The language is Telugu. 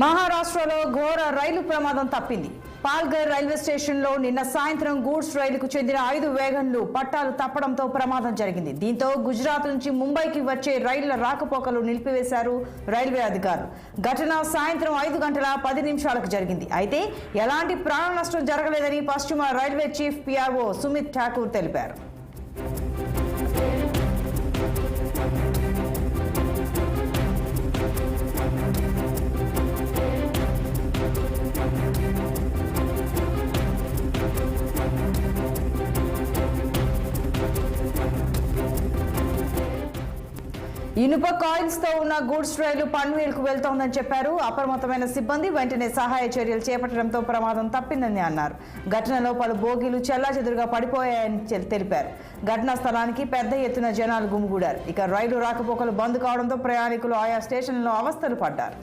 మహారాష్ట్రలో ఘోర రైలు ప్రమాదం తప్పింది. పాల్ఘర్ రైల్వే స్టేషన్లో నిన్న సాయంత్రం గూడ్స్ రైలుకు చెందిన 5 వేగన్లు పట్టాలు తప్పడంతో ప్రమాదం జరిగింది. దీంతో గుజరాత్ నుంచి ముంబైకి వచ్చే రైళ్ల రాకపోకలు నిలిపివేశారు రైల్వే అధికారులు. ఘటన సాయంత్రం 5 గంటల 10 నిమిషాలకు జరిగింది. అయితే ఎలాంటి ప్రాణ నష్టం జరగలేదని పశ్చిమ railway chief PRO Sumit Thakur తెలిపారు. ఇనుప కాయిల్స్ తో ఉన్న గూడ్స్ రైలు పన్వేల్కు వెళ్తోందని చెప్పారు. అప్రమత్తమైన సిబ్బంది వెంటనే సహాయ చర్యలు చేపట్టడంతో ప్రమాదం తప్పిందని అన్నారు. ఘటనలో పలు బోగీలు చెల్లాచెదురుగా పడిపోయాయని తెలిపారు. ఘటనా స్థలానికి పెద్ద ఎత్తున జనాలు గుమిగూడారు. ఇక రైలు రాకపోకలు బంద్ కావడంతో ప్రయాణికులు ఆయా స్టేషన్లలో అవస్థలు పడ్డారు.